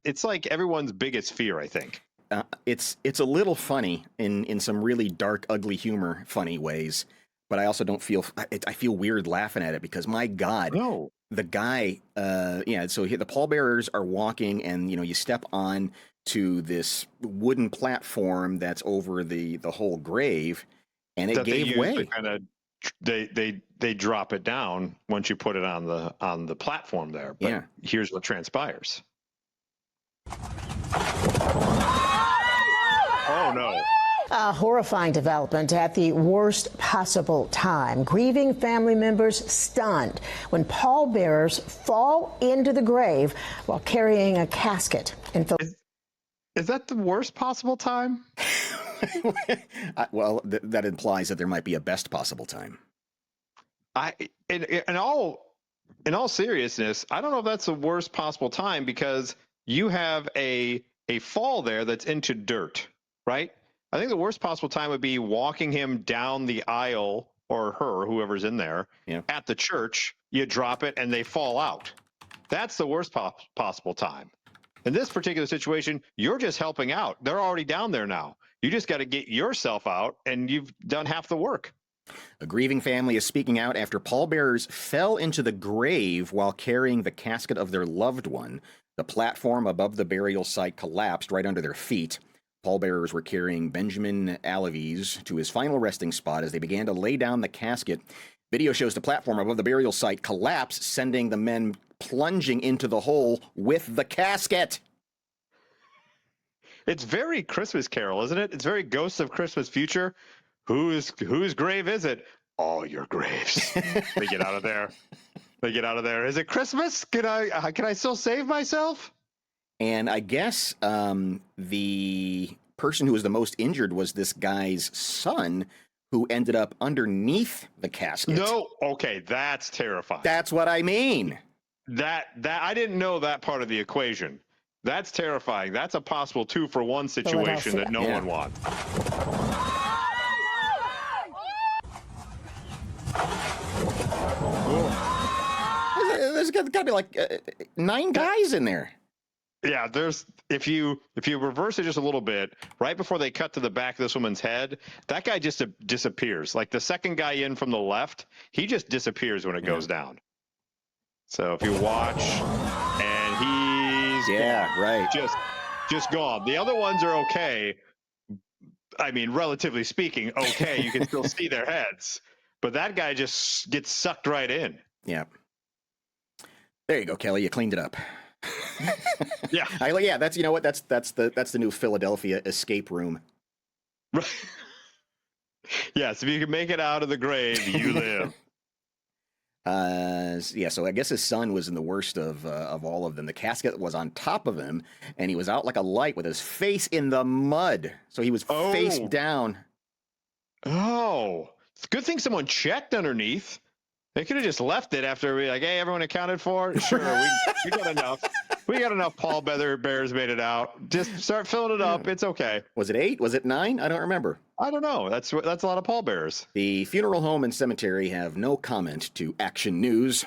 it's like everyone's biggest fear, I think. It's a little funny in some really dark, ugly humor, funny ways. But I also don't feel I feel weird laughing at it because my God, No, the guy, yeah. So the pallbearers are walking, and you step on to this wooden platform that's over the whole grave, and it that they gave use to way. kind of they drop it down once you put it on the platform there. But Yeah. here's what transpires. Oh no. A horrifying development at the worst possible time. Grieving family members stunned when pallbearers fall into the grave while carrying a casket. Is that the worst possible time? Well, that implies that there might be a best possible time. In all seriousness, I don't know if that's the worst possible time because you have a fall there that's into dirt, right? I think the worst possible time would be walking him down the aisle, or her, whoever's in there, at the church. You drop it and they fall out. That's the worst possible time. In this particular situation, you're just helping out. They're already down there now. You just got to get yourself out, and you've done half the work. A grieving family is speaking out after pallbearers fell into the grave while carrying the casket of their loved one. The platform above the burial site collapsed right under their feet. Pallbearers were carrying Benjamin Alaves to his final resting spot as they began to lay down the casket. Video shows the platform above the burial site collapse, sending the men plunging into the hole with the casket. It's very Christmas Carol, isn't it? It's very Ghosts of Christmas Future. Whose grave is it? All your graves. They get out of there. They get out of there. Is it Christmas? Can I still save myself? And I guess the person who was the most injured was this guy's son, who ended up underneath the casket. No, okay, that's terrifying. That's what I mean. That I didn't know that part of the equation. That's terrifying. That's a possible 2-for-1 situation that no one wants. There's got to be like 9 guys in there. Yeah, there's if you reverse it just a little bit, right before they cut to the back of this woman's head, that guy just disappears. Like the second guy in from the left, he just disappears when it goes down. So if you watch, and he's gone. Right, just gone. The other ones are okay. I mean, relatively speaking, okay. You can still see their heads, but that guy just gets sucked right in. Yeah. There you go, Kelly. You cleaned it up. Yeah. That's the new Philadelphia escape room. Right. Yes, if you can make it out of the grave, you live. So I guess his son was in the worst of all of them. The casket was on top of him, and he was out like a light with his face in the mud. So he was face down. Oh, it's a good thing someone checked underneath. They could have just left it after we hey, everyone accounted for. Sure, we got enough. We got enough pallbearers made it out. Just start filling it up. It's okay. Was it 8? Was it 9? I don't remember. I don't know. That's a lot of pallbearers. The funeral home and cemetery have no comment to Action News.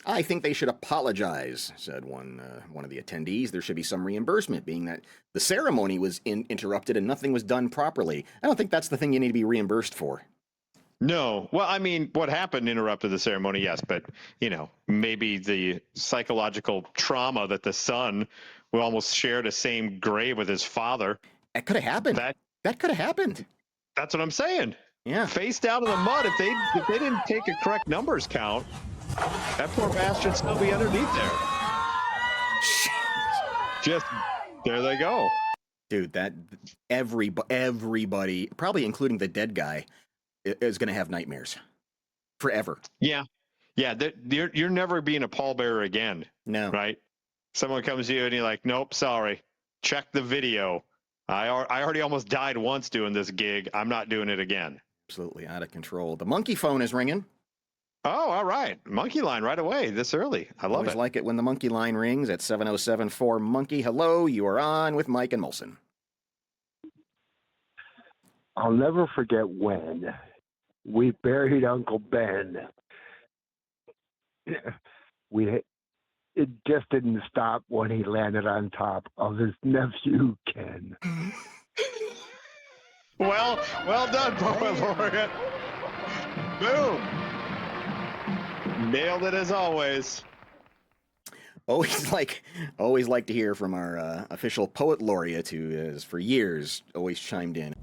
I think they should apologize, said one of the attendees. There should be some reimbursement, being that the ceremony was interrupted and nothing was done properly. I don't think that's the thing you need to be reimbursed for. No. Well, I mean, what happened interrupted the ceremony, yes, but, maybe the psychological trauma that the son will almost share the same grave with his father. That could have happened. That could have happened. That's what I'm saying. Yeah. Face down in the mud. If they didn't take a correct numbers count, that poor bastard still be underneath there. Just, there they go. Dude, that everybody, probably including the dead guy, is going to have nightmares forever. Yeah. You're never being a pallbearer again. No. Right? Someone comes to you and you're like, nope, sorry. Check the video. I already almost died once doing this gig. I'm not doing it again. Absolutely out of control. The monkey phone is ringing. Oh, all right. Monkey line right away this early. I love Always it. like it when the monkey line rings at 707-4-MONKEY. Hello, you are on with Mike and Molson. I'll never forget when we buried Uncle Ben. it just didn't stop when he landed on top of his nephew, Ken. Well done, Poet Laureate. Boom. Nailed it as always. Always like to hear from our official Poet Laureate, who has for years always chimed in.